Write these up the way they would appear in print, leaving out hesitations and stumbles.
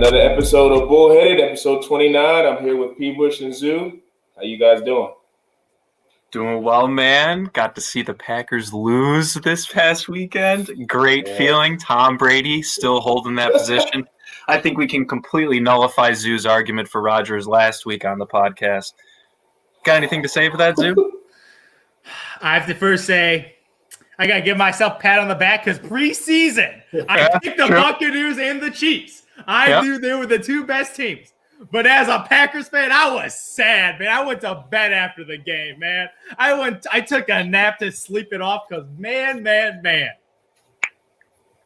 Another episode of Bullheaded, episode 29. I'm here with P. Bush and Zoo. How you guys doing? Doing well, man. Got to see the Packers lose this past weekend. Great feeling. Tom Brady still holding that position. I think we can completely nullify Zoo's argument for Rodgers last week on the podcast. Got anything to say for that, Zoo? I have to first say, I got to give myself a pat on the back because preseason, I picked the Buccaneers and the Chiefs. I knew they were the two best teams. But as a Packers fan, I was sad, man. I went to bed after the game, man. I took a nap to sleep it off because, man.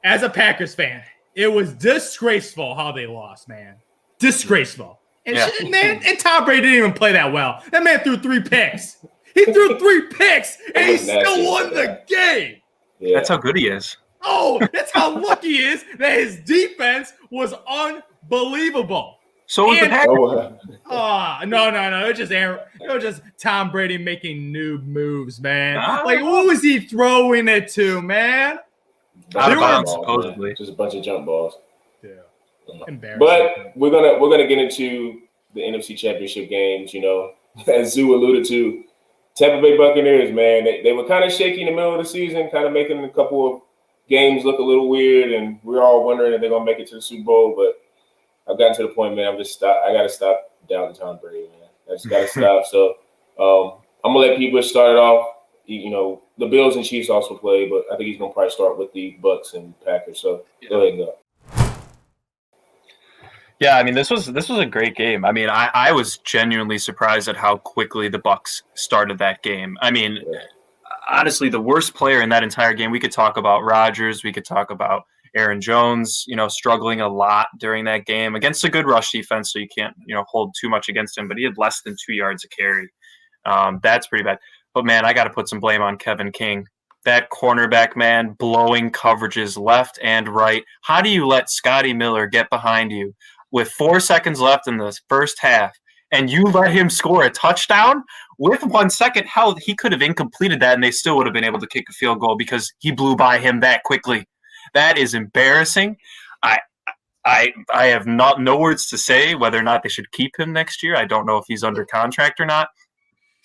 As a Packers fan, it was disgraceful how they lost, man. Disgraceful. And and Tom Brady didn't even play that well. That man threw 3 picks. He threw 3 picks, and he still won the game. Yeah. That's how good he is. Oh, that's how lucky he is that his defense was unbelievable. So was the Packers. No. It was just Tom Brady making noob moves, man. Like, who was he throwing it to, man? Out of bounds, supposedly. Just a bunch of jump balls. Yeah. Embarrassing. But we're gonna get into the NFC Championship games. You know, as Zoo alluded to, Tampa Bay Buccaneers, man, they were kind of shaky in the middle of the season, kind of making a couple of games look a little weird, and we're all wondering if they're gonna make it to the Super Bowl. But I've gotten to the point, man. I gotta stop doubting Tom Brady, man. I just gotta stop. So I'm gonna let people start it off. You know, the Bills and Chiefs also play, but I think he's gonna probably start with the Bucs and Packers. So go ahead and go. Yeah, I mean, this was a great game. I mean, I was genuinely surprised at how quickly the Bucs started that game. I mean, honestly, the worst player in that entire game, we could talk about Rodgers, we could talk about Aaron Jones, struggling a lot during that game against a good rush defense, so you can't, hold too much against him, but he had less than 2 yards a carry. That's pretty bad. But, man, I got to put some blame on Kevin King. That cornerback, man, blowing coverages left and right. How do you let Scotty Miller get behind you with 4 seconds left in the first half, and you let him score a touchdown with 1 second? How he could have incompleted that, and they still would have been able to kick a field goal because he blew by him that quickly. That is embarrassing. I have no words to say whether or not they should keep him next year. I don't know if he's under contract or not.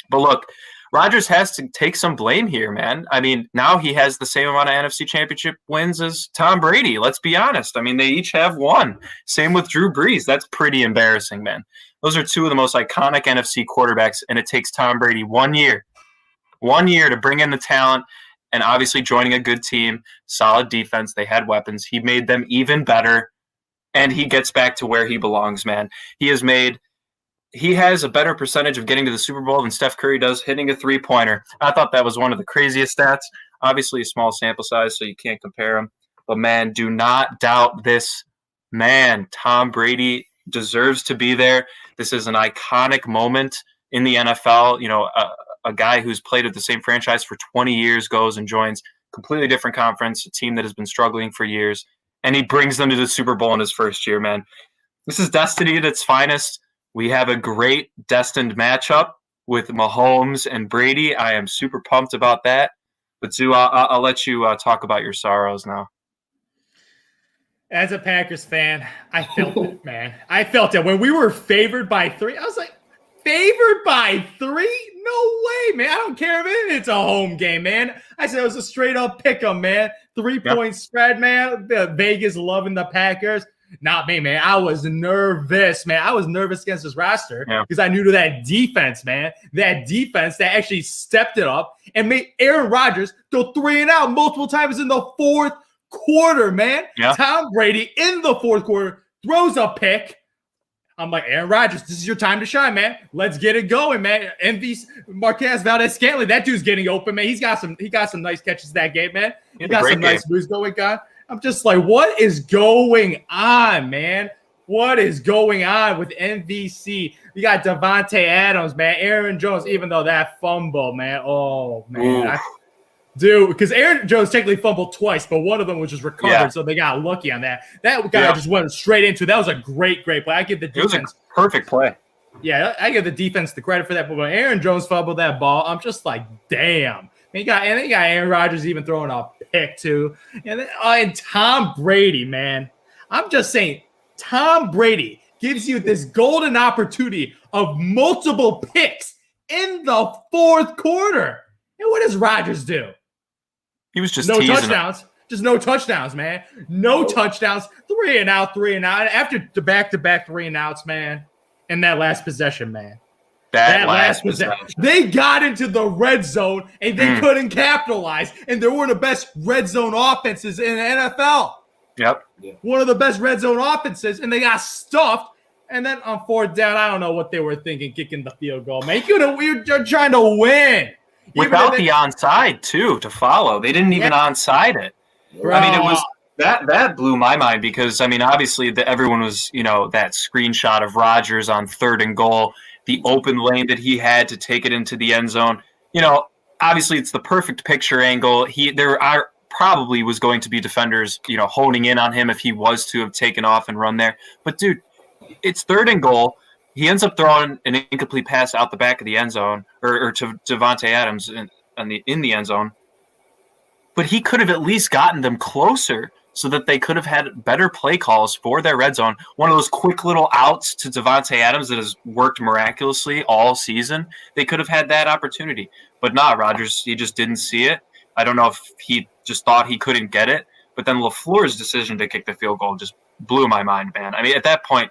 But look, Rodgers has to take some blame here, man. I mean, now he has the same amount of NFC Championship wins as Tom Brady. Let's be honest. I mean, they each have 1. Same with Drew Brees. That's pretty embarrassing, man. Those are 2 of the most iconic NFC quarterbacks, and it takes Tom Brady 1 year to bring in the talent, and obviously joining a good team, solid defense. They had weapons. He made them even better, and he gets back to where he belongs, man. He has a better percentage of getting to the Super Bowl than Steph Curry does hitting a three-pointer. I thought that was one of the craziest stats. Obviously a small sample size, so you can't compare them. But, man, do not doubt this man. Tom Brady deserves to be there. This is an iconic moment in the NFL. A guy who's played at the same franchise for 20 years goes and joins a completely different conference, a team that has been struggling for years, and he brings them to the Super Bowl in his first year, man. This is destiny at its finest. We have a great destined matchup with Mahomes and Brady. I am super pumped about that. But, Zoo, I'll let you talk about your sorrows now. As a Packers fan, I felt it, man. I felt it. When we were favored by 3, I was like, favored by 3? No way, man. I don't care if it's a home game, man. I said it was a straight-up pick-em, man. 3-point spread, man. Vegas loving the Packers. Not me, man. I was nervous, man. I was nervous against this roster because I knew to that defense, man. That defense that actually stepped it up and made Aaron Rodgers throw 3 and out multiple times in the fourth quarter, man. Yeah. Tom Brady in the fourth quarter throws a pick. I'm like, Aaron Rodgers, this is your time to shine, man. Let's get it going, man. MVP Marquez Valdez-Scantling, that dude's getting open, man. He got some nice catches that game, man. He got some nice moves going on. I'm just like, what is going on, man? What is going on with MVC? We got Devontae Adams, man. Aaron Jones, even though that fumble, man. Oh, man. Dude, because Aaron Jones technically fumbled twice, but one of them was just recovered, so they got lucky on that. That guy just went straight into it. That was a great play. I give the defense. It was a perfect play. Yeah, I give the defense the credit for that. But when Aaron Jones fumbled that ball, I'm just like, damn. They got Aaron Rodgers even throwing a pick too. And Tom Brady, man. I'm just saying, Tom Brady gives you this golden opportunity of multiple picks in the fourth quarter. And what does Rodgers do? He was just no teasing touchdowns. Just no touchdowns, man. No touchdowns. 3 and out. After the back-to-back 3 and outs, man. And that last possession, man. That last possession. They got into the red zone and they couldn't capitalize. And they were the best red zone offenses in the NFL. Yep. One of the best red zone offenses, and they got stuffed. And then on fourth down, I don't know what they were thinking, kicking the field goal, man. We were trying to win. Without the onside, too, to follow. They didn't even onside it. Bro. I mean, it was that blew my mind because, I mean, obviously everyone was, that screenshot of Rodgers on 3rd and goal, the open lane that he had to take it into the end zone. Obviously it's the perfect picture angle. There probably was going to be defenders, honing in on him if he was to have taken off and run there. But, dude, it's 3rd and goal. He ends up throwing an incomplete pass out the back of the end zone or to Devontae Adams in the end zone. But he could have at least gotten them closer so that they could have had better play calls for their red zone. One of those quick little outs to Devontae Adams that has worked miraculously all season. They could have had that opportunity. But nah, Rodgers, he just didn't see it. I don't know if he just thought he couldn't get it. But then LaFleur's decision to kick the field goal just blew my mind, man. I mean, at that point,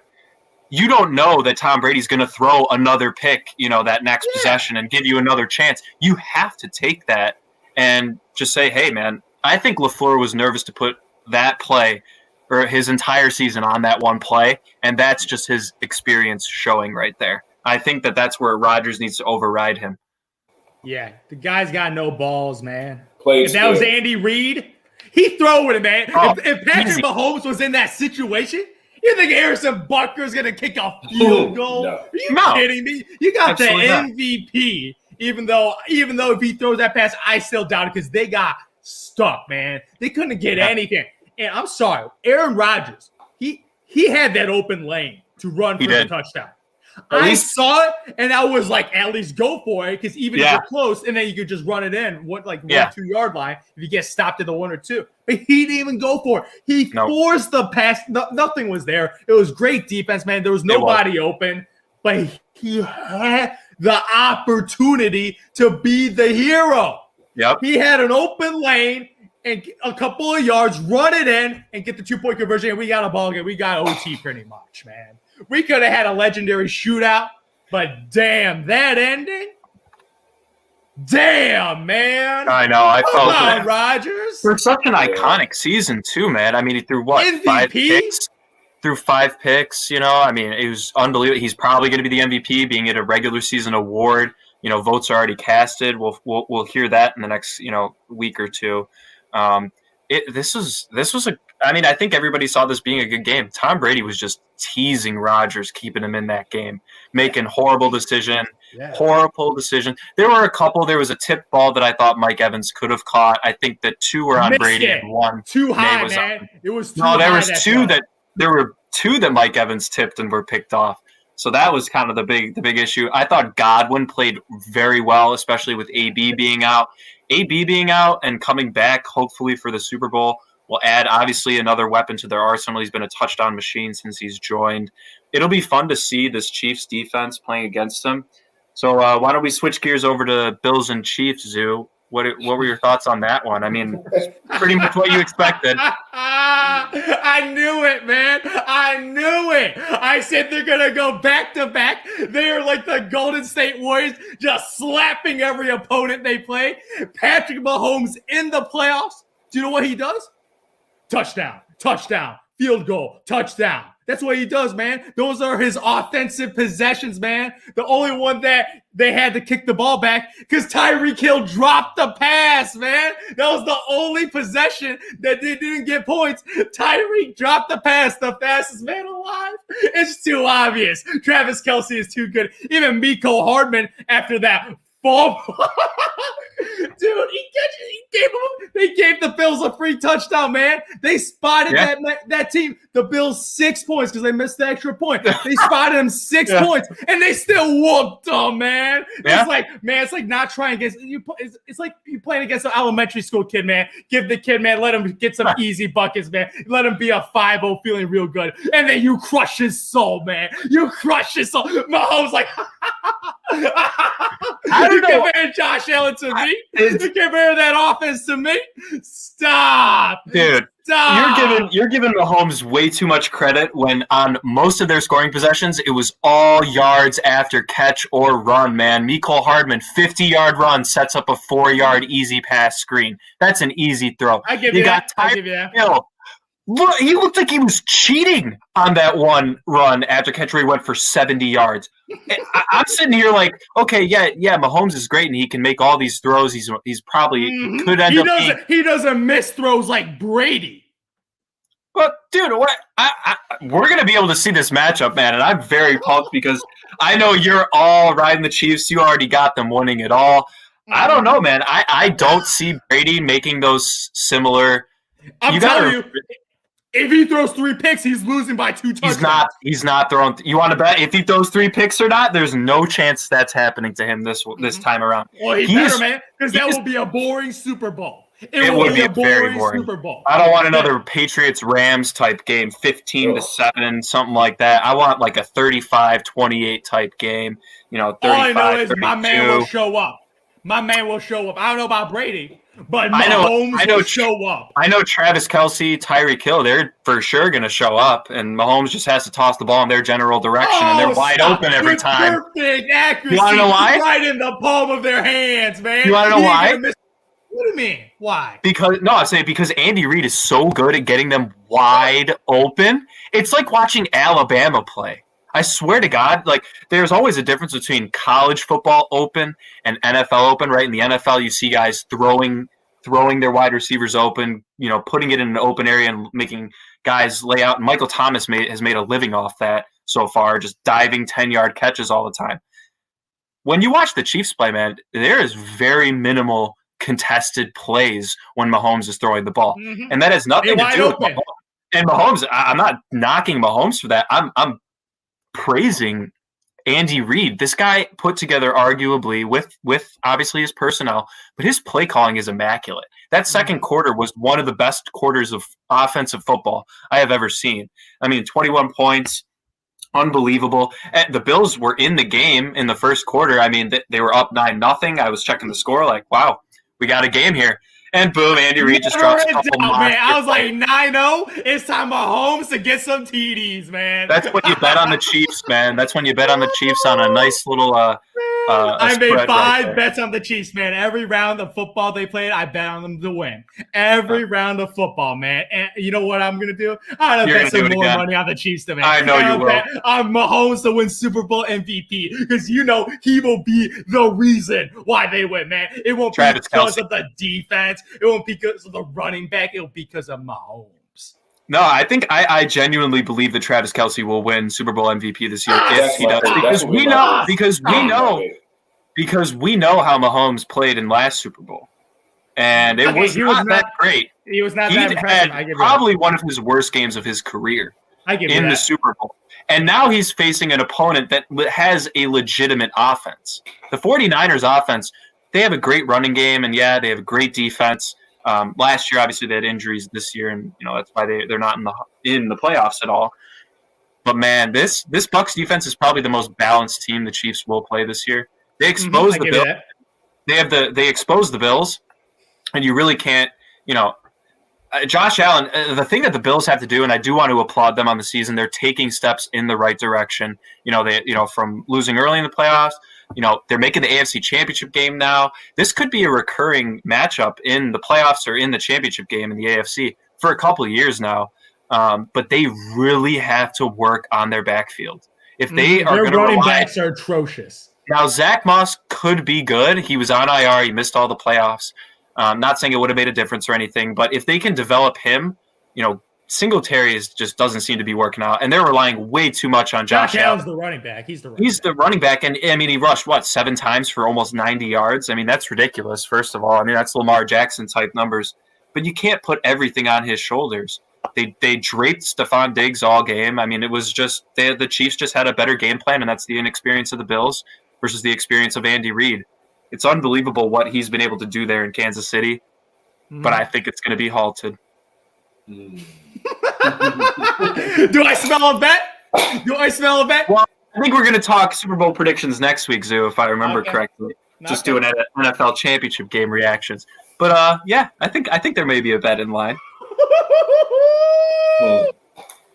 you don't know that Tom Brady's going to throw another pick, that next possession and give you another chance. You have to take that and just say, hey, man, I think LaFleur was nervous to put that play or his entire season on that one play, and that's just his experience showing right there. I think that's where Rodgers needs to override him. Yeah, the guy's got no balls, man. If that was Andy Reid, he'd throw it, man. Oh, if Patrick Mahomes was in that situation, you think Harrison Butker's going to kick a field goal? No. Are you kidding me? You got the MVP. Even though if he throws that pass, I still doubt it because they got stuck, man. They couldn't get anything. And I'm sorry, Aaron Rodgers, he had that open lane to run for the touchdown. I saw it, and I was like, at least go for it, because even if you're close, and then you could just run it in, 1-2 yard line if you get stopped at the 1 or 2. But he didn't even go for it. He forced the pass. Nothing was there. It was great defense, man. There was nobody open, but he had the opportunity to be the hero. Yep. He had an open lane and a couple of yards, run it in, and get the 2-point conversion, and we got a ball game. We got OT pretty much, man. We could have had a legendary shootout, but damn, that ending. Damn, man. I know. I felt it. Rodgers. For such an iconic season, too, man. I mean, he threw MVP? 5 picks? Threw 5 picks, I mean, it was unbelievable. He's probably going to be the MVP, being it a regular season award. Votes are already casted. We'll hear that in the next, week or two. This was a. I mean, I think everybody saw this being a good game. Tom Brady was just teasing Rodgers, keeping him in that game, making horrible decision. There were a couple. There was a tip ball that I thought Mike Evans could have caught. I think that 2 were on Brady and 1 too high, was man. It was too no. There high was 2 that there were 2 that Mike Evans tipped and were picked off. So that was kind of the big issue. I thought Godwin played very well, especially with AB being out. AB being out and coming back, hopefully for the Super Bowl, will add obviously another weapon to their arsenal. He's been a touchdown machine since he's joined. It'll be fun to see this Chiefs defense playing against them. So why don't we switch gears over to Bills and Chiefs, Zoo? What were your thoughts on that one? I mean, pretty much what you expected. I knew it, man. I knew it. I said they're going to go back-to-back. They are like the Golden State Warriors, just slapping every opponent they play. Patrick Mahomes in the playoffs. Do you know what he does? Touchdown, field goal, touchdown. That's what he does, man. Those are his offensive possessions, man. The only one that they had to kick the ball back because Tyreek Hill dropped the pass, man. That was the only possession that they didn't get points. Tyreek dropped the pass, the fastest man alive. It's too obvious. Travis Kelce is too good. Even Mecole Hardman, after that fumble, Dude, they gave the Bills a free touchdown, man. They spotted that team, the Bills, 6 points because they missed the extra point. They spotted them 6 points, and they still whooped them, man. It's like not trying against you. It's like you playing against an elementary school kid, man. Give the kid, man, let him get some easy buckets, man. Let him be a 5-0 feeling real good, and then you crush his soul, man. You crush his soul. Mahomes like. I don't know. Compare Josh Allen to me. You compare that offense to me. Stop, dude. Stop. You're giving Mahomes way too much credit when on most of their scoring possessions it was all yards after catch or run. Man, Mecole Hardman 50-yard run sets up a 4-yard easy pass screen. That's an easy throw. I give you that. Look, he looked like he was cheating on that one run after catch where he went for 70 yards. I'm sitting here like, okay, yeah, Mahomes is great and he can make all these throws. He's probably could end up. He doesn't miss throws like Brady. But dude, we're gonna be able to see this matchup, man, and I'm very pumped because I know you're all riding the Chiefs. You already got them winning it all. I don't know, man. I don't see Brady making those similar. I'm telling you. If he throws 3 picks, he's losing by 2 touchdowns. He's not throwing. You want to bet if he throws 3 picks or not? There's no chance that's happening to him this time around. Well, he better, man, because that will be a boring Super Bowl. It would be a very boring Super Bowl. I don't want another Patriots-Rams type game, 15-7, something like that. I want like a 35-28 type game. 35. All I know is 32. my man will show up. I don't know about Brady. But Mahomes will show up. I know Travis Kelce, Tyreek Hill, they're for sure going to show up, and Mahomes just has to toss the ball in their general direction, and they're wide open every time. Perfect accuracy. You want to know why? Right in the palm of their hands, man. You want to know why? What do you mean? Why? I'm saying because Andy Reid is so good at getting them wide open. It's like watching Alabama play. I swear to God, like there's always a difference between college football open and NFL open, right? In the NFL, you see guys throwing their wide receivers open, putting it in an open area and making guys lay out. And Michael Thomas has made a living off that so far, just diving 10-yard catches all the time. When you watch the Chiefs play, man, there is very minimal contested plays when Mahomes is throwing the ball. Mm-hmm. And that has nothing to do with Mahomes. And Mahomes, I'm not knocking Mahomes for that. I'm praising Andy Reid. This guy put together arguably with obviously his personnel, but his play calling is immaculate. That second quarter was one of the best quarters of offensive football I have ever seen. I mean, 21 points, unbelievable. The Bills were in the game in the first quarter. I mean, they were up 9-0. I was checking the score like, wow, we got a game here. And boom, Andy Reid just drops a couple man. I was like 9-0. It's time for Mahomes to get some TDs, man. That's when you bet on the Chiefs, man. That's when you bet on the Chiefs on a nice little I made 5 bets on the Chiefs, man. Every round of football they played, I bet on them to win. Every round of football, man. And you know what I'm going to do? I'm going to bet some more money on the Chiefs to win. I know you will. Bet on Mahomes to win Super Bowl MVP because he will be the reason why they win, man. It won't be because of the defense. It won't be because of the running back. It'll be because of Mahomes. No, I think I genuinely believe that Travis Kelce will win Super Bowl MVP this year if he does, because we know how Mahomes played in last Super Bowl, and it was not that great. He was not that impressive. Had probably one of his worst games of his career in the Super Bowl, and now he's facing an opponent that has a legitimate offense. The 49ers offense, they have a great running game, and they have a great defense. Last year, obviously, they had injuries. This year, and that's why they're not in the playoffs at all. But man, this Bucs defense is probably the most balanced team the Chiefs will play this year. They expose the Bills. They expose the Bills, and you really can't. Josh Allen. The thing that the Bills have to do, and I do want to applaud them on the season. They're taking steps in the right direction. From losing early in the playoffs. They're making the AFC Championship game now. This could be a recurring matchup in the playoffs or in the championship game in the AFC for a couple of years now. But they really have to work on their backfield. If they are going to running backs are atrocious. Now, Zach Moss could be good. He was on IR. He missed all the playoffs. Not saying it would have made a difference or anything, but if they can develop him, Singletary just doesn't seem to be working out, and they're relying way too much on Josh Allen. Allen's the running back. He's the running back, and I mean, he rushed 7 times for almost 90 yards. I mean, that's ridiculous. First of all, I mean, that's Lamar Jackson type numbers, but you can't put everything on his shoulders. They draped Stephon Diggs all game. I mean, it was just the Chiefs just had a better game plan, and that's the inexperience of the Bills versus the experience of Andy Reid. It's unbelievable what he's been able to do there in Kansas City, but I think it's going to be halted. Do I smell a bet? Well, I think we're going to talk Super Bowl predictions next week, Zoo, if I remember correctly. Just doing NFL championship game reactions. But yeah, I think there may be a bet in line.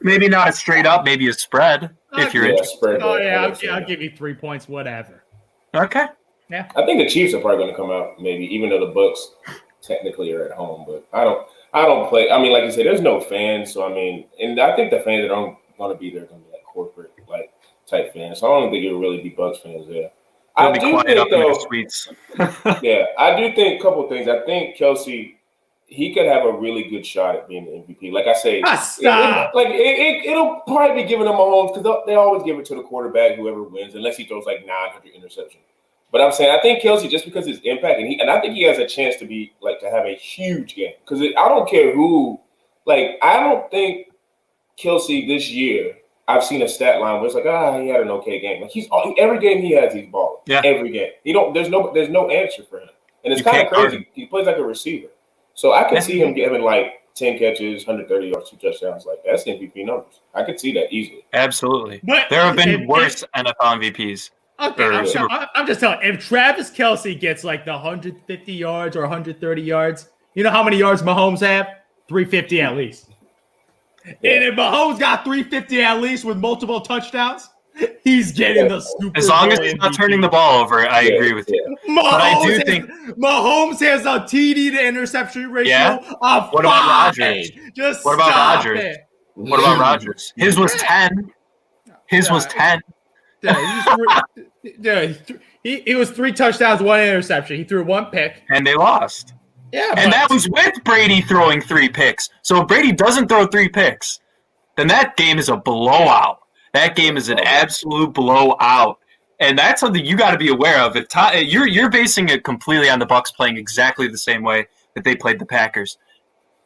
Maybe not a straight up, maybe a spread if you're interested. I'll give you 3 points, whatever. Okay. Yeah. I think the Chiefs are probably going to come out, maybe, even though the Bucks technically are at home. But I don't play. I mean, like I said, there's no fans, so I mean, and I think the fans that are going to be there are going to be like corporate type fans. So I don't think it'll really be Bucks fans there. They'll be quiet up in the suites. Yeah, I do think a couple of things. I think Kelce, he could have a really good shot at being the MVP. Like I say, it'll probably be given to Mahomes because they always give it to the quarterback, whoever wins, unless he throws like 900 interceptions. But I'm saying I think Kelce, just because his impact, and I think he has a chance to be to have a huge game. Because I don't care who, I don't think Kelce this year. I've seen a stat line where it's he had an okay game. Like every game he has, he's balling. Yeah. Every game. There's no answer for him, and it's kind of crazy. He plays like a receiver, so I can see him getting 10 catches, 130 yards, 2 touchdowns. That's MVP numbers. I could see that easily. Absolutely. But there have been worse NFL MVPs. Okay, I'm just telling you, if Travis Kelce gets the 150 yards or 130 yards, you know how many yards Mahomes have? 350 at least. Yeah. And if Mahomes got 350 at least with multiple touchdowns, he's getting the Super Bowl. As long as he's not turning the ball over, I agree with you. But I do think Mahomes has a TD to interception ratio of 5. What about Rodgers? What about Rodgers? His was 10. His was 10. He was 3 touchdowns, 1 interception. He threw 1 pick. And they lost. Yeah, and that was with Brady throwing 3 picks. So if Brady doesn't throw 3 picks, then that game is a blowout. That game is an absolute blowout. And that's something you got to be aware of. If you're basing it completely on the Bucs playing exactly the same way that they played the Packers.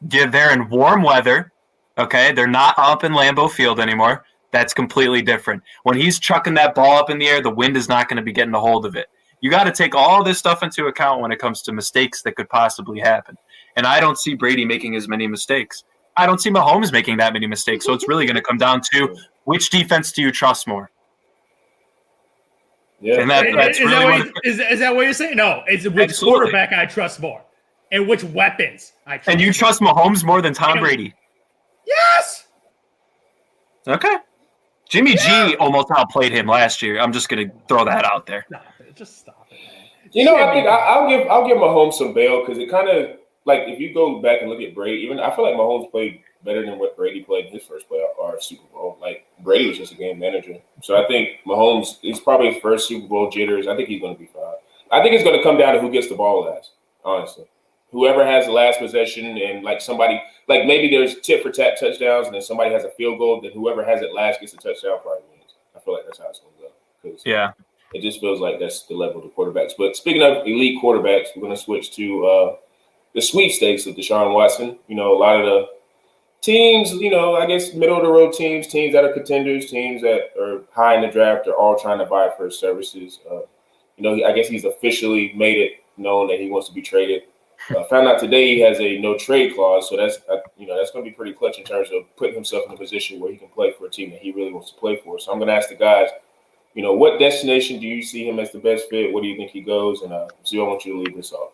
They're in warm weather, okay? They're not up in Lambeau Field anymore. That's completely different. When he's chucking that ball up in the air, the wind is not going to be getting a hold of it. You got to take all this stuff into account when it comes to mistakes that could possibly happen. And I don't see Brady making as many mistakes. I don't see Mahomes making that many mistakes. So it's really going to come down to which defense do you trust more? Yeah. And that's is really is that what you're saying? No, it's which quarterback I trust more and which weapons I trust. And you trust Mahomes more than Tom Brady? Yes. Okay. Jimmy G almost outplayed him last year. I'm just going to throw that out there. Just stop it, man. I think I'll give Mahomes some bail because it kind of if you go back and look at Brady, I feel like Mahomes played better than what Brady played in his first playoff or Super Bowl. Brady was just a game manager, so I think Mahomes is probably his first Super Bowl jitters. I think he's going to be fine. I think it's going to come down to who gets the ball last. Honestly, whoever has the last possession and somebody maybe there's tit for tat touchdowns and then somebody has a field goal, then whoever has it last gets the touchdown probably wins. I feel like that's how it's going to go. It just feels like that's the level of the quarterbacks. But speaking of elite quarterbacks, we're going to switch to the sweepstakes of Deshaun Watson. A lot of the teams, I guess middle of the road teams that are contenders, teams that are high in the draft are all trying to vie for his services. I guess he's officially made it known that he wants to be traded. Found out today he has a no trade clause, so that's going to be pretty clutch in terms of putting himself in a position where he can play for a team that he really wants to play for. So I'm going to ask the guys, what destination do you see him as the best fit? What do you think he goes? And Zio, I want you to lead this off.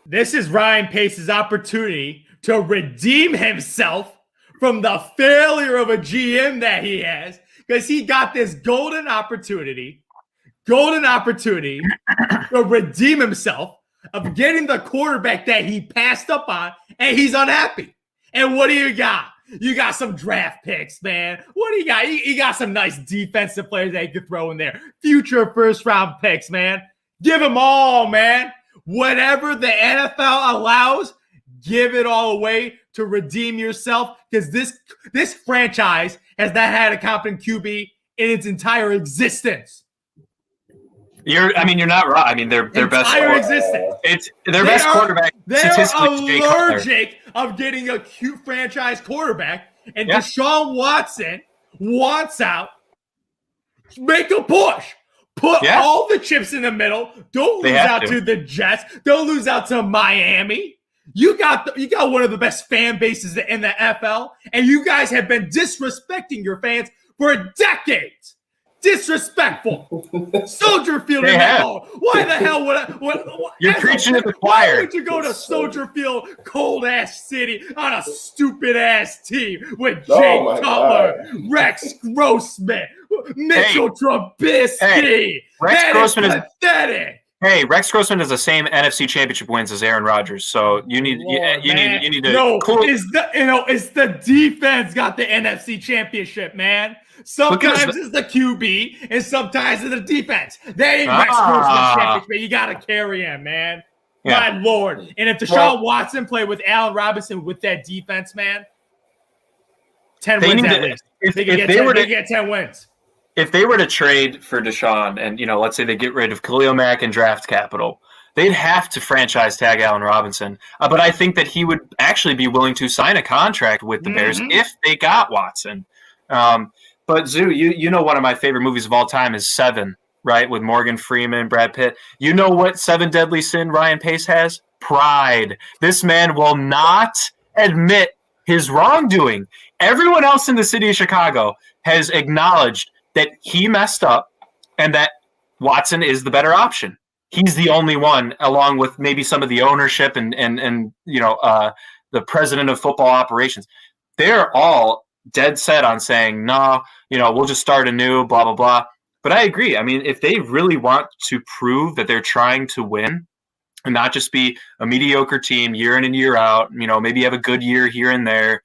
This is Ryan Pace's opportunity to redeem himself from the failure of a GM that he has, because he got this golden opportunity to redeem himself of getting the quarterback that he passed up on, and he's unhappy. And what do you got? You got some draft picks, man. What do you got? You got some nice defensive players that you could throw in there. Future first-round picks, man. Give them all, man. Whatever the NFL allows, give it all away to redeem yourself? Because this franchise has not had a competent QB in its entire existence. You're not wrong. I mean, their best existence. It's their best quarterback. They're allergic of getting a cute franchise quarterback, and Deshaun Watson wants out. Make a push. Put all the chips in the middle. Don't lose out to the Jets. Don't lose out to Miami. You got one of the best fan bases in the NFL, and you guys have been disrespecting your fans for decades. Disrespectful. Soldier Field in that hole. Why the hell would I? You're preaching to the choir. Why would you go to Soldier Field, cold ass city, on a stupid ass team with Jay Cutler, Rex Grossman, Mitchell Trubisky? Rex Grossman is pathetic. Hey, Rex Grossman has the same NFC Championship wins as Aaron Rodgers, so you need to. No, it's the defense got the NFC Championship, man. Sometimes it's the QB, and sometimes it's the defense. That ain't Rex Grossman's championship. You got to carry him, man. Yeah. My Lord. And if Deshaun Watson played with Allen Robinson with that defense, man, 10 wins at least. They get 10 wins. If they were to trade for Deshaun and, let's say they get rid of Khalil Mack and draft capital, they'd have to franchise tag Allen Robinson. But I think that he would actually be willing to sign a contract with the Bears if they got Watson. But Zoo, you know one of my favorite movies of all time is Seven, right? With Morgan Freeman, Brad Pitt. You know what Seven Deadly Sin Ryan Pace has? Pride. This man will not admit his wrongdoing. Everyone else in the city of Chicago has acknowledged that he messed up and that Watson is the better option. He's the only one, along with maybe some of the ownership and the president of football operations. They're all dead set on saying, no, we'll just start anew, blah, blah, blah. But I agree. I mean, if they really want to prove that they're trying to win and not just be a mediocre team year in and year out, maybe have a good year here and there,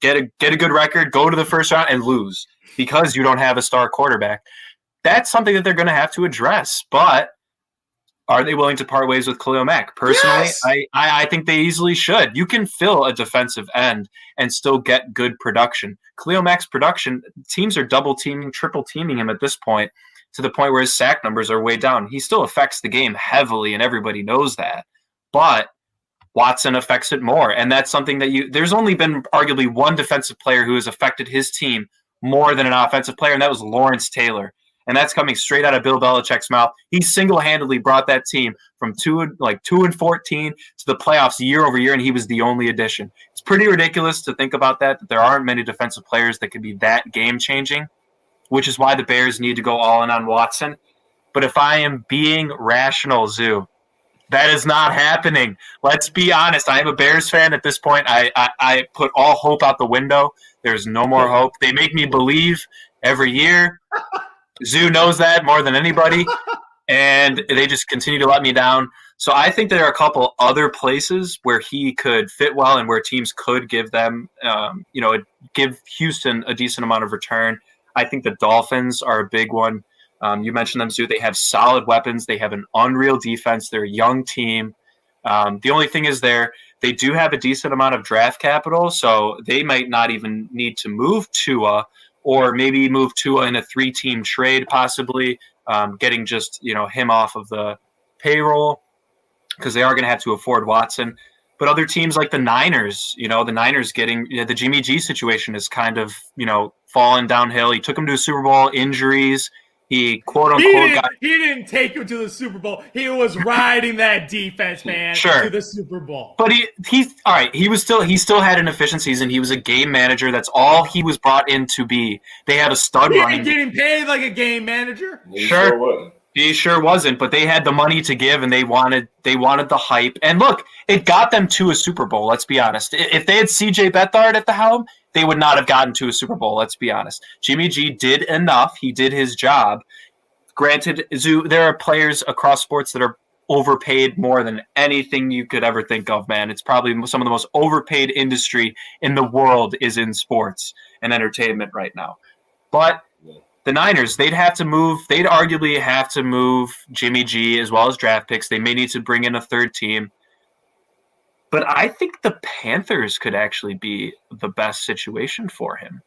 get a good record, go to the first round and lose because you don't have a star quarterback. That's something that they're going to have to address. But are they willing to part ways with Khalil Mack? Personally, yes. I think they easily should. You can fill a defensive end and still get good production. Khalil Mack's production, teams are double teaming, triple teaming him at this point, to the point where his sack numbers are way down. He still affects the game heavily, and everybody knows that. But Watson affects it more. And that's something that there's only been arguably one defensive player who has affected his team more than an offensive player, and that was Lawrence Taylor. And that's coming straight out of Bill Belichick's mouth. He single-handedly brought that team from 2-14 to the playoffs year over year, and he was the only addition. It's pretty ridiculous to think about that there aren't many defensive players that could be that game-changing, which is why the Bears need to go all in on Watson. But if I am being rational, Zoo, that is not happening. Let's be honest. I am a Bears fan at this point. I put all hope out the window. There's no more hope. They make me believe every year. Zoo knows that more than anybody, and they just continue to let me down. So I think there are a couple other places where he could fit well and where teams could give them, give Houston a decent amount of return. I think the Dolphins are a big one. You mentioned them, Zoo. They have solid weapons. They have an unreal defense. They're a young team. The only thing is they do have a decent amount of draft capital, so they might not even need to move Tua, or maybe move Tua in a 3-team trade, possibly getting just him off of the payroll, because they are going to have to afford Watson. But other teams like the Niners, the Niners getting the Jimmy G situation is kind of fallen downhill. He took him to a Super Bowl, injuries. He quote unquote he didn't take him to the Super Bowl. He was riding that defense, man, to the Super Bowl. But he's all right. He still had inefficiencies, and he was a game manager. That's all he was brought in to be. They had a stud running. Getting paid like a game manager. He sure wasn't. But they had the money to give, and they wanted the hype. And look, it got them to a Super Bowl. Let's be honest. If they had C.J. Beathard at the helm, they would not have gotten to a Super Bowl, let's be honest. Jimmy G did enough. He did his job. Granted, Zoo, there are players across sports that are overpaid more than anything you could ever think of, man. It's probably some of the most overpaid industry in the world is in sports and entertainment right now. But the Niners, they'd arguably have to move Jimmy G as well as draft picks. They may need to bring in a third team. But I think the Panthers could actually be the best situation for him.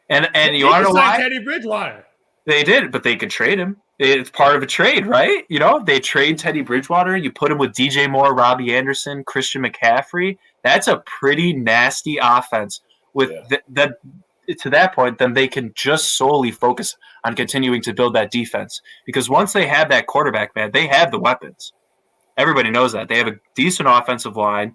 And you want to know why? Teddy Bridgewater. They did, but they could trade him. It's part of a trade, right? They trade Teddy Bridgewater. You put him with DJ Moore, Robbie Anderson, Christian McCaffrey. That's a pretty nasty offense. With that, to that point, then they can just solely focus on continuing to build that defense. Because once they have that quarterback, man, they have the weapons. Everybody knows that. They have a decent offensive line,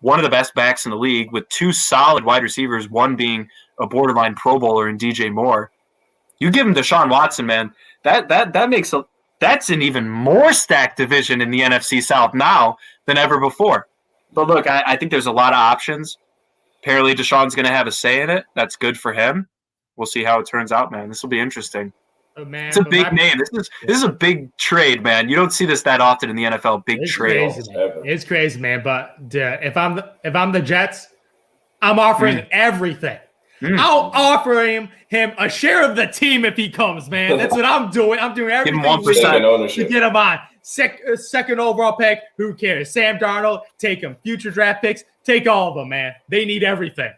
one of the best backs in the league, with 2 solid wide receivers, one being a borderline Pro Bowler in DJ Moore. You give him Deshaun Watson, man, that's an even more stacked division in the NFC South now than ever before. But look, I think there's a lot of options. Apparently Deshaun's going to have a say in it. That's good for him. We'll see how it turns out, man. This will be interesting. Man, it's a big name. This is a big trade, man. You don't see this that often in the NFL. Big trade. It's crazy, man. But if I'm the Jets, I'm offering everything. I'll offer him a share of the team if he comes, man. That's what I'm doing. I'm doing everything to get him on. Second overall pick, who cares? Sam Darnold, take him. Future draft picks, take all of them, man. They need everything.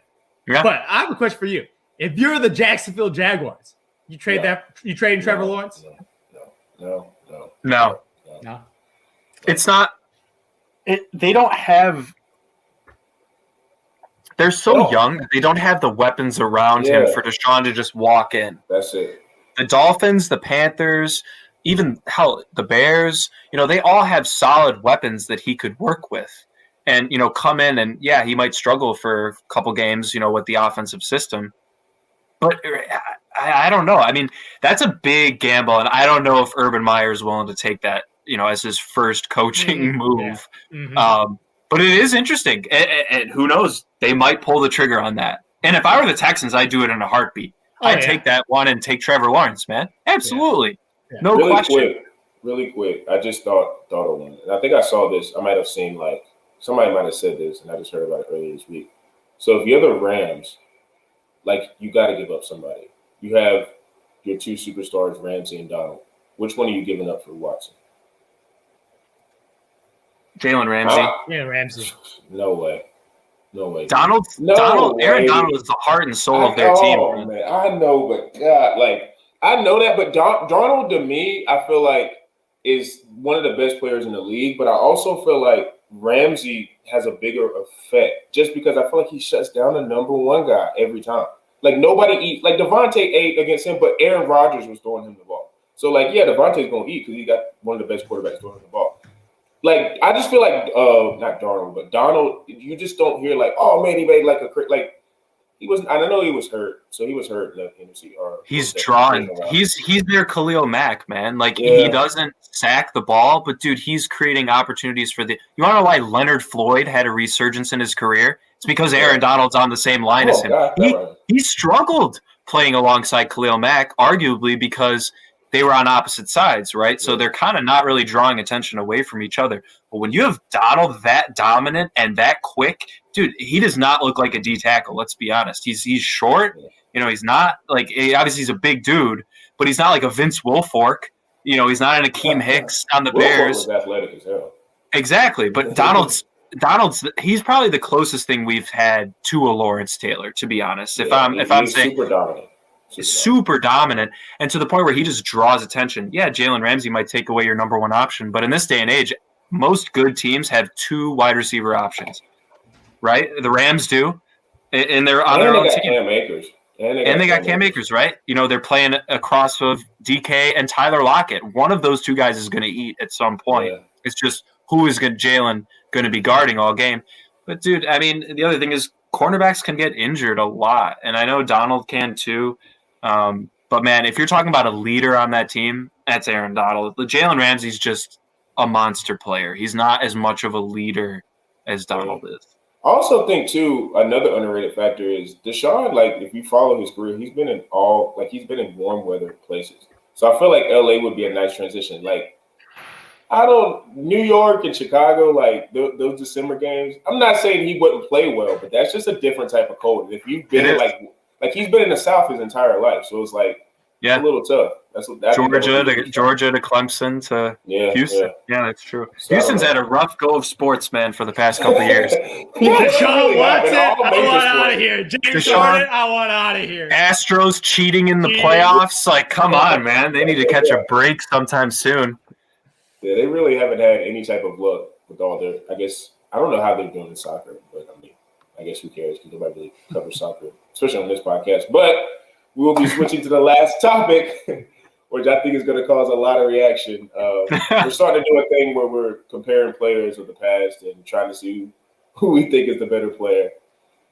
Yeah. But I have a question for you. If you're the Jacksonville Jaguars, you trading Trevor Lawrence? No. It's not. They don't have. They're so young. They don't have the weapons around him for Deshaun to just walk in. That's it. The Dolphins, the Panthers, even the Bears, they all have solid weapons that he could work with. And, come in and, he might struggle for a couple games, with the offensive system. But I don't know. I mean, that's a big gamble, and I don't know if Urban Meyer is willing to take that, as his first coaching move. Yeah. But it is interesting, and who knows? They might pull the trigger on that. And if I were the Texans, I'd do it in a heartbeat. I'd take that one and take Trevor Lawrence, man. Absolutely. Yeah. No question. Really quick. I just thought of one. And I think I saw this. I might have seen, somebody might have said this, and I just heard about it earlier this week. So if you're the Rams, you got to give up somebody. You have your 2 superstars, Ramsey and Donald. Which one are you giving up for Watson? Jalen Ramsey. Ramsey. No way. Aaron Donald is the heart and soul of their team. Oh, man. I know, but God, I know that, but Donald, to me, I feel like is one of the best players in the league, but I also feel like Ramsey has a bigger effect just because I feel like he shuts down the number 1 guy every time. Nobody eats. Devontae ate against him, but Aaron Rodgers was throwing him the ball. So, Devontae's going to eat because he got one of the best quarterbacks throwing him the ball. I just feel like not Darnold, but Donald. You just don't hear oh man, he made he was. I know he was hurt, so he was hurt in the NFC. He's drawing. He's their Khalil Mack, man. He doesn't sack the ball, but dude, he's creating opportunities for the. You want to know why Leonard Floyd had a resurgence in his career? It's because Aaron Donald's on the same line as him. He struggled playing alongside Khalil Mack, arguably because they were on opposite sides, right? So they're kind of not really drawing attention away from each other. But when you have Donald that dominant and that quick, dude, he does not look like a D tackle. Let's be honest. He's short. He's not obviously he's a big dude, but he's not like a Vince Wilfork. He's not an Akeem Hicks on the Bears. Was athletic as hell. Exactly, but Donald's he's probably the closest thing we've had to a Lawrence Taylor, to be honest. If I'm saying super dominant. Super dominant, and to the point where he just draws attention. Yeah, Jalen Ramsey might take away your number 1 option, but in this day and age, most good teams have 2 wide receiver options, right? The Rams do, and they're on their own team. Cam Akers. And they got Cam Akers, right? They're playing a cross of DK and Tyler Lockett. One of those 2 guys is going to eat at some point. Yeah. It's just who is Jalen going to be guarding all game. But, dude, I mean, the other thing is cornerbacks can get injured a lot, and I know Donald can too. But man, if you're talking about a leader on that team, that's Aaron Donald. Jalen Ramsey's just a monster player. He's not as much of a leader as Donald is. I also think too, another underrated factor is Deshaun. If you follow his career, he's been in warm weather places. So I feel like LA would be a nice transition. New York and Chicago, those December games. I'm not saying he wouldn't play well, but that's just a different type of cold. If you've been he's been in the South his entire life, so it's It's a little tough. Georgia to Clemson to Houston. Yeah, that's true. So Houston's had a rough go of sports, man, for the past couple of years. Deshaun Watson, I want out of here. James Harden, I want out of here. Astros cheating in the playoffs. Like, come on, man. They need to catch a break sometime soon. Yeah, they really haven't had any type of luck with all their, I guess, I don't know how they're doing in soccer, but I mean, I guess who cares because nobody really covers soccer, especially on this podcast. But we will be switching to the last topic, which I think is going to cause a lot of reaction. We're starting to do a thing where we're comparing players of the past and trying to see who we think is the better player.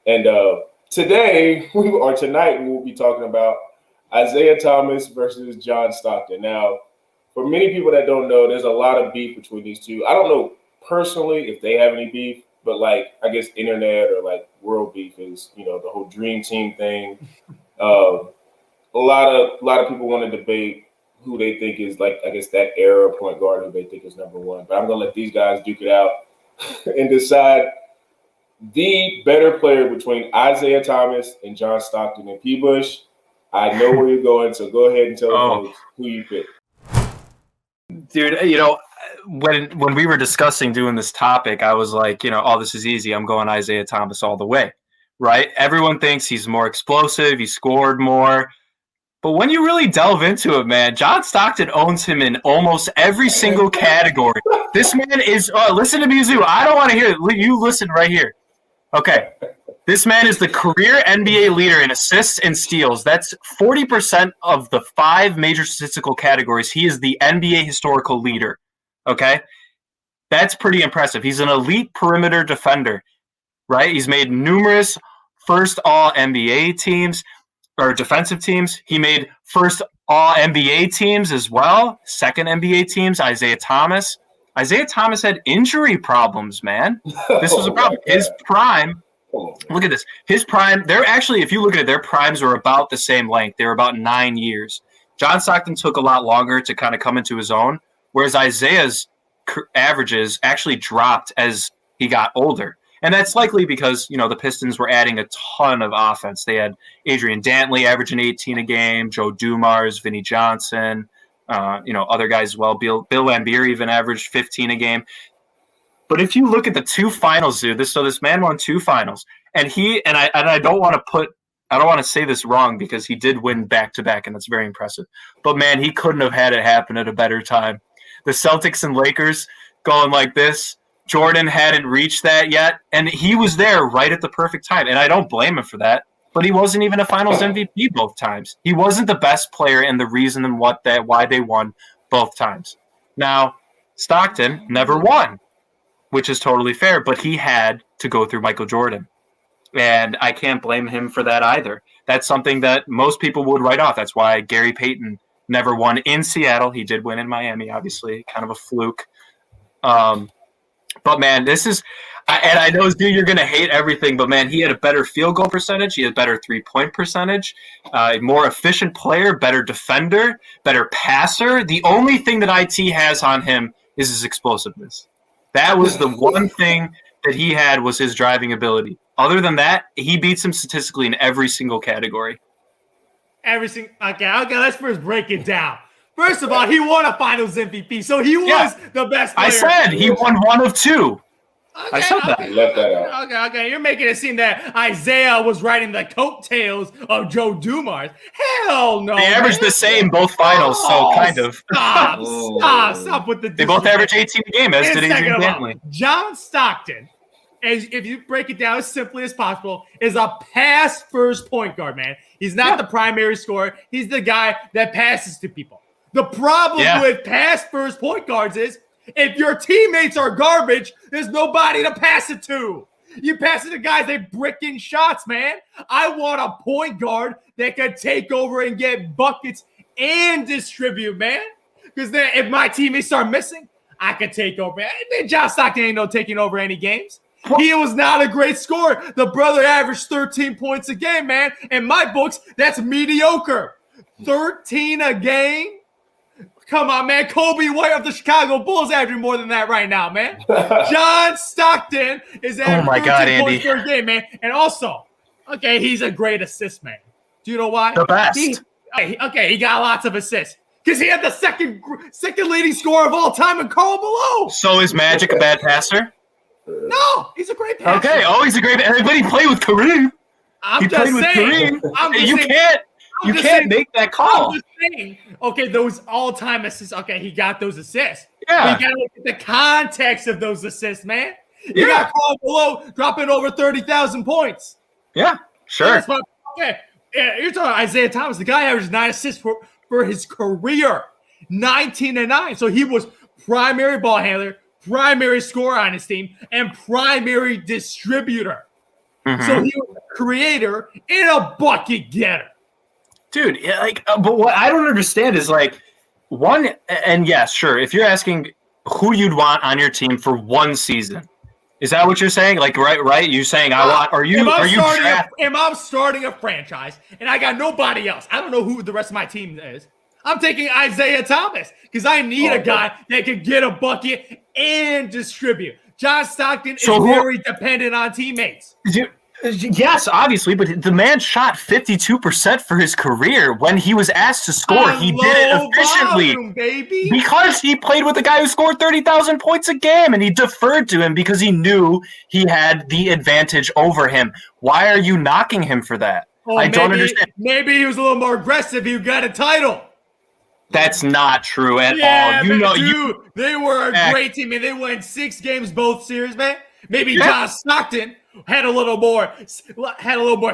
And tonight, we will be talking about Isiah Thomas versus John Stockton. Now, for many people that don't know, there's a lot of beef between these two. I don't know personally if they have any beef, but like I guess internet or like world beef is, the whole dream team thing. A lot of people want to debate who they think is like, I guess that era point guard who they think is number one. But I'm gonna let these guys duke it out and decide the better player between Isiah Thomas and John Stockton. And P. Bush, I know where you're going, so go ahead and tell the folks who you pick. Dude, when we were discussing doing this topic, I was like, this is easy. I'm going Isiah Thomas all the way, right? Everyone thinks he's more explosive. He scored more. But when you really delve into it, man, John Stockton owns him in almost every single category. This man is listen to me, Zoo. I don't want to hear it. You listen right here. Okay. This man is the career NBA leader in assists and steals. That's 40% of the 5 major statistical categories. He is the NBA historical leader. Okay? That's pretty impressive. He's an elite perimeter defender, right? He's made numerous first all-NBA teams or defensive teams. He made first all-NBA teams as well, second NBA teams, Isiah Thomas. Isiah Thomas had injury problems, man. This was a problem. His prime... Look at this. His prime, they're actually, if you look at it, their primes are about the same length. They were about 9 years. John Stockton took a lot longer to kind of come into his own, whereas Isiah's averages actually dropped as he got older. And that's likely because, the Pistons were adding a ton of offense. They had Adrian Dantley averaging 18 a game, Joe Dumars, Vinnie Johnson, other guys as well. Bill Laimbeer even averaged 15 a game. But if you look at the 2 finals, dude, this man won 2 finals, and I don't want to say this wrong because he did win back to back, and that's very impressive. But man, he couldn't have had it happen at a better time. The Celtics and Lakers going like this. Jordan hadn't reached that yet, and he was there right at the perfect time, and I don't blame him for that. But he wasn't even a Finals MVP both times. He wasn't the best player, and the reason and why they won both times. Now, Stockton never won, which is totally fair, but he had to go through Michael Jordan. And I can't blame him for that either. That's something that most people would write off. That's why Gary Payton never won in Seattle. He did win in Miami, obviously, kind of a fluke. But, man, this is – and I know, dude, you're going to hate everything, but, man, he had a better field goal percentage. He had better three-point percentage, more efficient player, better defender, better passer. The only thing that IT has on him is his explosiveness. That was the one thing that he had was his driving ability. Other than that, he beats him statistically in every single category. Okay, let's first break it down. First of all, he won a Finals MVP, so he was the best player. I said he won 1 of 2. Okay, I said that. You left that out. Okay. You're making it seem that Isiah was riding the coattails of Joe Dumars. Hell no. They averaged the same both finals, so kind of. Stop with the. They both averaged 18 a game, as did Adrian Dantley. John Stockton, if you break it down as simply as possible, is a pass-first point guard, man. He's not the primary scorer. He's the guy that passes to people. The problem with pass-first point guards is if your teammates are garbage, there's nobody to pass it to. You pass it to guys, they brick in shots, man. I want a point guard that can take over and get buckets and distribute, man. Because then if my teammates start missing, I can take over. Man, John Stockton ain't no taking over any games. He was not a great scorer. The brother averaged 13 points a game, man. In my books, that's mediocre. 13 a game? Come on, man. Kobe White of the Chicago Bulls averaging more than that right now, man. John Stockton is averaging 13 points per game, man. And also, he's a great assist man. Do you know why? The best. Okay, he got lots of assists because he had the second leading scorer of all time in Karl Malone. So is Magic a bad passer? No, he's a great passer. Okay, he's a great. But he played with Kareem. I'm just saying. You can't make that call. I'm just saying. Okay, those all-time assists. Okay, he got those assists. Yeah. You got to look at the context of those assists, man. You got Karl Malone dropping over 30,000 points. Yeah, sure. Okay, you're talking Isiah Thomas. The guy averaged 9 assists for his career, 19-9. So he was primary ball handler, primary scorer on his team, and primary distributor. Mm-hmm. So he was a creator and a bucket getter. Dude, but what I don't understand is one, and yes, sure, if you're asking who you'd want on your team for one season, is that what you're saying? Right? You're saying I want? If I'm starting a franchise and I got nobody else, I don't know who the rest of my team is. I'm taking Isiah Thomas because I need a guy that can get a bucket and distribute. John Stockton is very dependent on teammates. Yes, obviously, but the man shot 52% for his career. When he was asked to score, he did it efficiently. Volume, baby. Because he played with a guy who scored 30,000 points a game, and he deferred to him because he knew he had the advantage over him. Why are you knocking him for that? I don't understand. Maybe he was a little more aggressive. He got a title. That's not true at all. They were a great team, and they won 6 games both series, man. Maybe John Stockton had a little more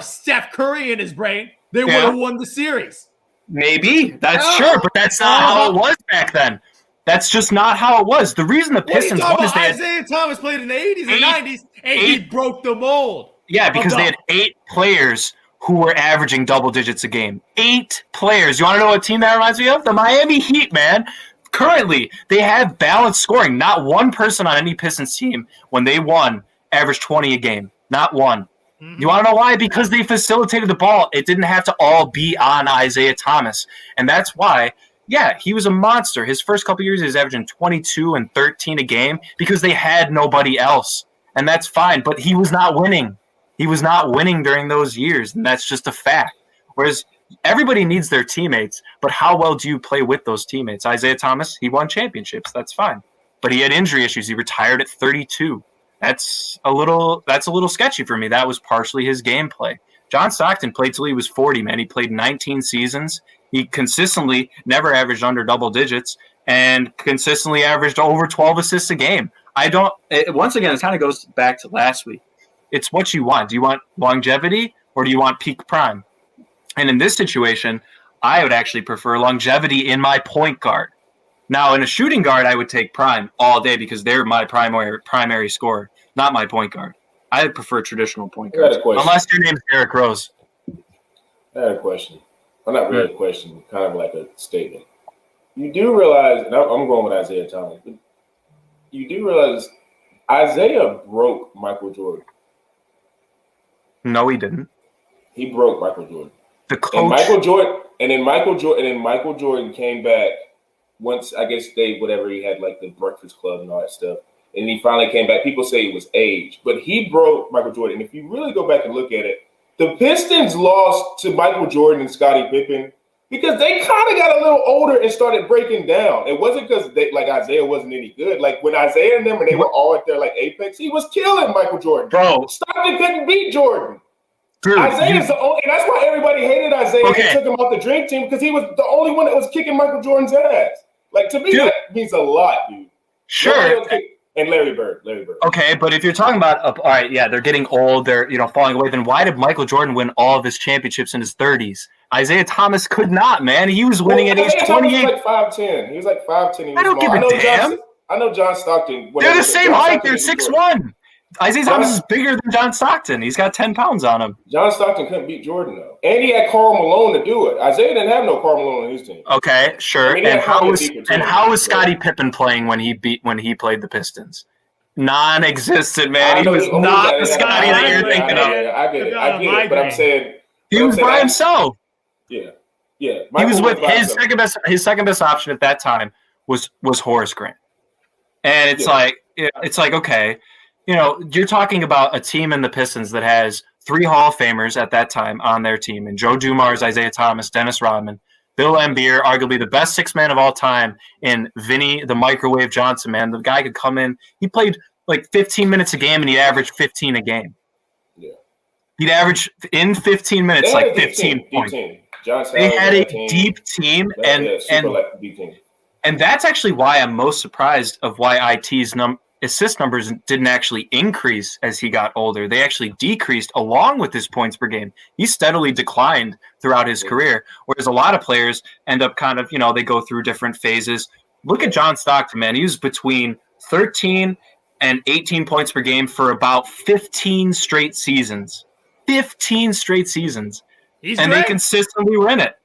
Steph Curry in his brain. They would have won the series. Maybe. That's sure, but that's not how it was back then. That's just not how it was. The reason the Pistons won is Isiah Thomas played in the 80s and 90s, and he broke the mold. Yeah, because they had 8 players who were averaging double digits a game. 8 players. You want to know what team that reminds me of? The Miami Heat, man. Currently, they have balanced scoring. Not one person on any Pistons team, when they won, averaged 20 a game. Not one. Mm-hmm. You want to know why? Because they facilitated the ball. It didn't have to all be on Isiah Thomas. And that's why, he was a monster. His first couple years, he was averaging 22 and 13 a game because they had nobody else. And that's fine. But he was not winning. He was not winning during those years. And that's just a fact. Whereas everybody needs their teammates, but how well do you play with those teammates? Isiah Thomas, he won championships. That's fine. But he had injury issues. He retired at 32. That's a little sketchy for me. That was partially his gameplay. John Stockton played till he was 40, man. He played 19 seasons. He consistently never averaged under double digits and consistently averaged over 12 assists a game. Once again, it kind of goes back to last week. It's what you want. Do you want longevity or do you want peak prime? And in this situation, I would actually prefer longevity in my point guard. Now, in a shooting guard, I would take prime all day because they're my primary scorer, not my point guard. I prefer traditional point guards, unless your name's Derrick Rose. I had a question. Well, not really a question, kind of like a statement. You do realize, and I'm going with Isiah Thomas, but you do realize Isiah broke Michael Jordan. No, he didn't. He broke Michael Jordan. The coach. And Michael Jordan came back once, I guess he had like the Breakfast Club and all that stuff. And he finally came back. People say it was age, but he broke Michael Jordan. And if you really go back and look at it, the Pistons lost to Michael Jordan and Scottie Pippen because they kind of got a little older and started breaking down. It wasn't because Isiah wasn't any good. Like when Isiah and them, and they were all at their apex, he was killing Michael Jordan. Bro, Stockton couldn't beat Jordan. Dude, Isaiah's the only, and that's why everybody hated Isiah and took him off the Dream Team because he was the only one that was kicking Michael Jordan's ass. Like to me, that means a lot, dude. Sure. And Larry Bird. Okay, but if you're talking about, all right, they're getting old, they're falling away. Then why did Michael Jordan win all of his championships in his 30s? Isiah Thomas could not, man. He was winning at age 28. He was like 5'10". He was like 5'10". I don't give a damn. I know John Stockton. They're the same height. They're 6'1". Isiah Thomas is bigger than John Stockton. He's got 10 pounds on him. John Stockton couldn't beat Jordan, though. And he had Karl Malone to do it. Isiah didn't have no Karl Malone on his team. Okay, sure. And how was Scottie Pippen playing when he played the Pistons? Non-existent, man. He was not the Scottie that you're thinking of. I get it. But I'm saying he was by himself. Yeah. He was with his second best option at that time was Horace Grant. And it's like okay, you're talking about a team in the Pistons that has 3 Hall of Famers at that time on their team, and Joe Dumars, Isiah Thomas, Dennis Rodman, Bill Embiid, arguably the best 6-man of all time, and Vinny the Microwave Johnson, man. The guy could come in. He played like 15 minutes a game, and he averaged 15 a game. Yeah. He'd average in 15 minutes like 15 points. They had a deep team, and deep team. And that's actually why I'm most surprised of why IT's assist numbers didn't actually increase as he got older. They actually decreased along with his points per game. He steadily declined throughout his career, whereas a lot of players end up kind of, they go through different phases. Look at John Stockton, man. He was between 13 and 18 points per game for about 15 straight seasons. 15 straight seasons. They consistently were in it.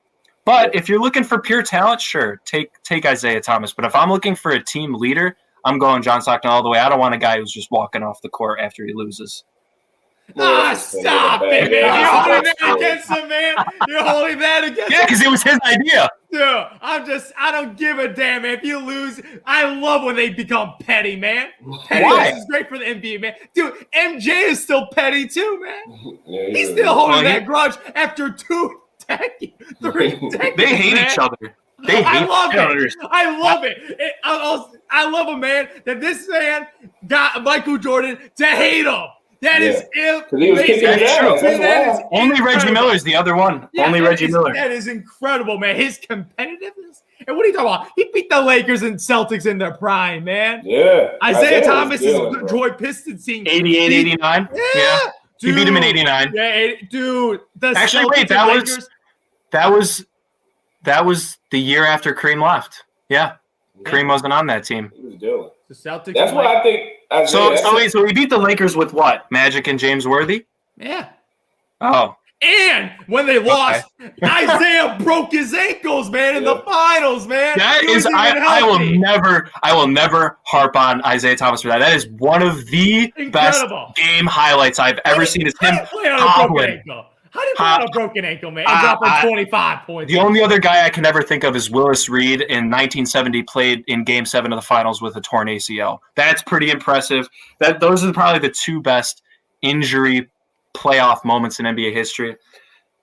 But if you're looking for pure talent, sure, take Isiah Thomas. But if I'm looking for a team leader, I'm going John Stockton all the way. I don't want a guy who's just walking off the court after he loses. Stop it, man. You're holding that against him, man. You're holding that against him. Yeah, because it was his idea. Dude, I don't give a damn, man. If you lose, I love when they become petty, man. Pettiness is great for the NBA, man. Dude, MJ is still petty too, man. Yeah, he's still holding that grudge after 3 decades. They hate each other. I love it. I love a man that this man got Michael Jordan to hate him. That is only Reggie Miller is the other one. Only Reggie Miller. That is incredible, man. His competitiveness. And what are you talking about? He beat the Lakers and Celtics in their prime, man. Yeah. Isiah Thomas is Detroit Pistons team. 88, 89. Yeah. Dude, he beat him in 89. Yeah, dude. Actually, wait, that was the year after Kareem left. Yeah. Kareem wasn't on that team. He was doing. The Celtics. That's what I think. So he beat the Lakers with what? Magic and James Worthy? Yeah. Oh. And when they lost, Isiah broke his ankles, man, in the finals, man. That is, I will never harp on Isiah Thomas for that. That is one of the best game highlights I've ever seen. Is him hobbling. How do you play on a broken ankle, man? And drop 25 points. The only other guy I can ever think of is Willis Reed in 1970, played in Game 7 of the finals with a torn ACL. That's pretty impressive. Those are probably the 2 best injury playoff moments in NBA history.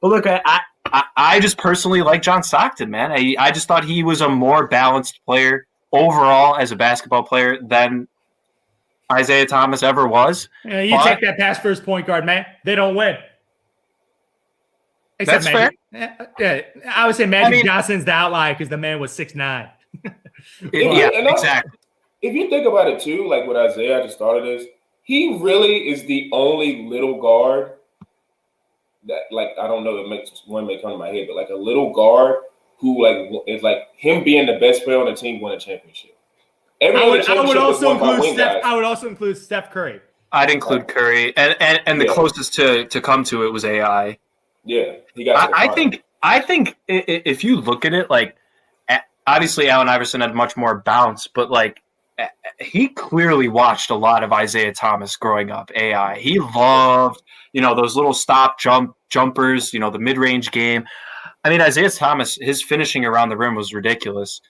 But look, I just personally like John Stockton, man. I just thought he was a more balanced player overall as a basketball player than Isiah Thomas ever was. Yeah, you take that pass first point guard, man. They don't win. Except That's Magic. fair. Yeah, I would say Magic Johnson's the outlier because the man was 6'9". Exactly. If you think about it too, like what Isiah just started is, he really is the only little guard that, like, I don't know, one may come to my head, but like a little guard who is like him being the best player on the team won a championship. I would also include Steph Curry. I'd include Curry, and the closest to come to it was AI. Yeah, he got. I think if you look at it, like, obviously Allen Iverson had much more bounce, but like he clearly watched a lot of Isiah Thomas growing up. AI, he loved those little stop jumpers, the mid range game. I mean, Isiah Thomas, his finishing around the rim was ridiculous.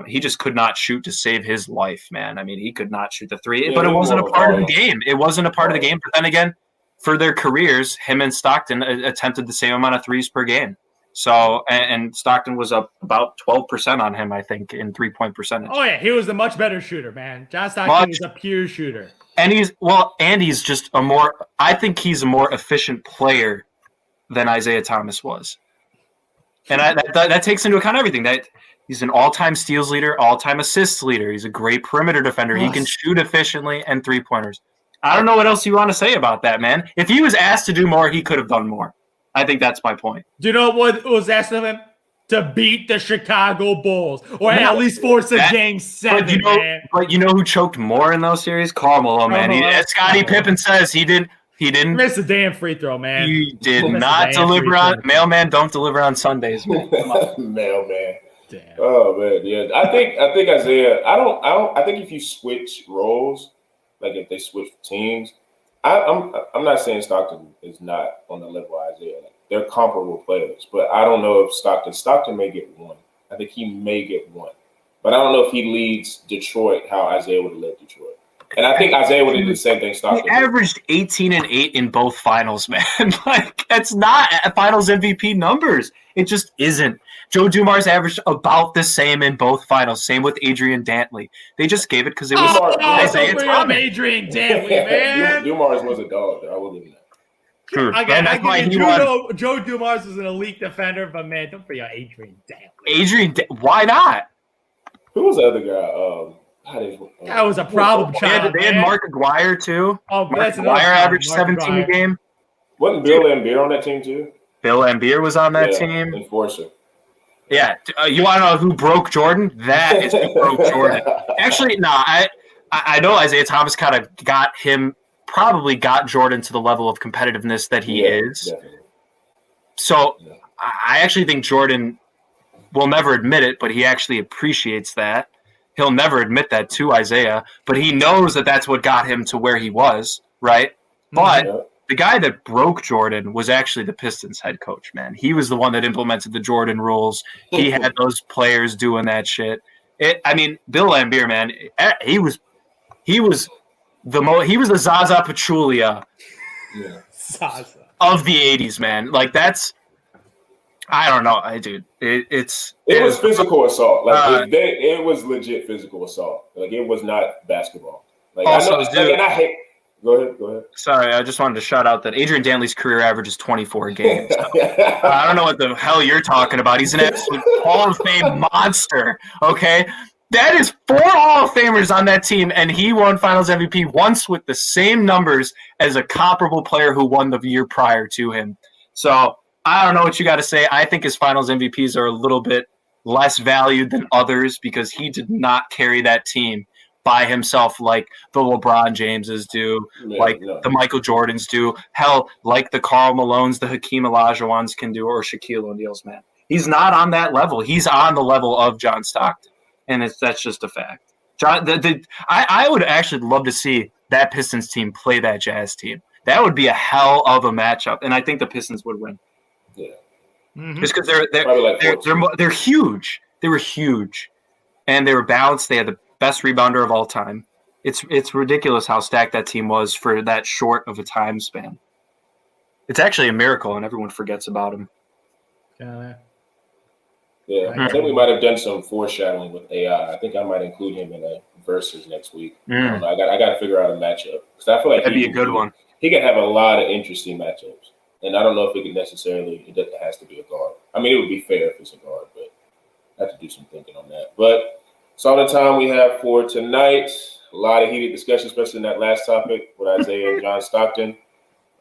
He just could not shoot to save his life, man. I mean, he could not shoot the 3, but it wasn't a part of the game. It wasn't a part of the game. But then again, for their careers, him and Stockton attempted the same amount of 3s per game. So, and Stockton was up about 12% on him, I think, in 3-point percentage. Oh, yeah. He was a much better shooter, man. John Stockton was a pure shooter. And he's just I think he's a more efficient player than Isiah Thomas was. And that takes into account everything. That he's an all-time steals leader, all-time assists leader. He's a great perimeter defender. He can shoot efficiently and 3-pointers. I don't know what else you want to say about that, man. If he was asked to do more, he could have done more. I think that's my point. Do you know what was asked of him? To beat the Chicago Bulls, or at least force a Game 7, man. But you know who choked more in those series? Karl Malone, man. As Scottie Pippen says, he didn't miss a damn free throw, man. He did not deliver on mailman. Don't deliver on Sundays, man. Mailman. Damn. Oh man, yeah. I think Isiah. I think if you switch roles, like if they switch teams, I'm not saying Stockton is not on the level of Isiah. Like, they're comparable players, but I don't know if Stockton may get 1. I think he may get 1, but I don't know if he leads Detroit how Isiah would have led Detroit. And I think Isiah would have did the same thing. Stockton. He averaged 18 and 8 in both finals, man. Like, that's not finals MVP numbers. It just isn't. Joe Dumars averaged about the same in both finals. Same with Adrian Dantley. They just gave it because it was Isiah Thomas. Adrian Dantley, man. Dumars was a dog, though. I will give you that. True. Again, Joe Dumars was an elite defender, but man, don't forget Adrian Dantley. Why not? Who was the other guy? That was a problem child. They had Mark Aguirre, too. Oh, Mark Aguirre averaged 17 a game. Wasn't Bill Laimbeer on that team, too? Bill Laimbeer was on that team. Enforcer. Yeah. You want to know who broke Jordan? That is who broke Jordan. Actually, no, I know Isiah Thomas kind of probably got Jordan to the level of competitiveness that he is. Definitely. So I actually think Jordan will never admit it, but he actually appreciates that. He'll never admit that to Isiah, but he knows that that's what got him to where he was, right? But the guy that broke Jordan was actually the Pistons head coach, man. He was the one that implemented the Jordan rules. He had those players doing that shit. Bill Laimbeer, man, he was the Zaza Pachulia of the 80s, man. Like, that's – I don't know, dude. It was physical assault. Like it was legit physical assault. Like, it was not basketball. Like, also, and I hate. Go ahead. Sorry, I just wanted to shout out that Adrian Dantley's career average is 24 games. I don't know what the hell you're talking about. He's an absolute Hall of Fame monster. Okay, that is 4 Hall of Famers on that team, and he won Finals MVP once with the same numbers as a comparable player who won the year prior to him. So. I don't know what you got to say. I think his finals MVPs are a little bit less valued than others because he did not carry that team by himself like the LeBron Jameses do, the Michael Jordans do, hell, like the Karl Malones, the Hakeem Olajuwons can do, or Shaquille O'Neal's, man. He's not on that level. He's on the level of John Stockton, and that's just a fact. I would actually love to see that Pistons team play that Jazz team. That would be a hell of a matchup, and I think the Pistons would win. Yeah, just because they're huge. They were huge, and they were balanced. They had the best rebounder of all time. It's ridiculous how stacked that team was for that short of a time span. It's actually a miracle, and everyone forgets about him. Yeah, I think we might have done some foreshadowing with AI. I think I might include him in a versus next week. I got to figure out a matchup because I feel like that'd be a good one. He could have a lot of interesting matchups. And I don't know if it has to be a guard. I mean, it would be fair if it's a guard, but I have to do some thinking on that. But it's all the time we have for tonight. A lot of heated discussion, especially in that last topic with Isiah and John Stockton.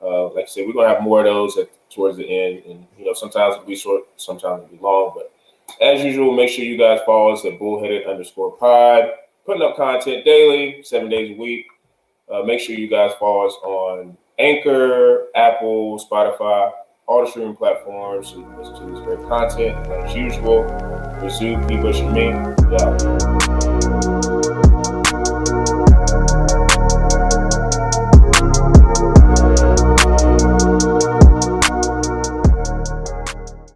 Like I said, we're going to have more of those towards the end. And, sometimes it'll be short, sometimes it'll be long. But as usual, make sure you guys follow us at bullheaded_pod. Putting up content daily, 7 days a week. Make sure you guys follow us on Anchor, Apple, Spotify, all the streaming platforms so you can listen to this great content. As usual, for Zoo, P. Bush, and me, yeah.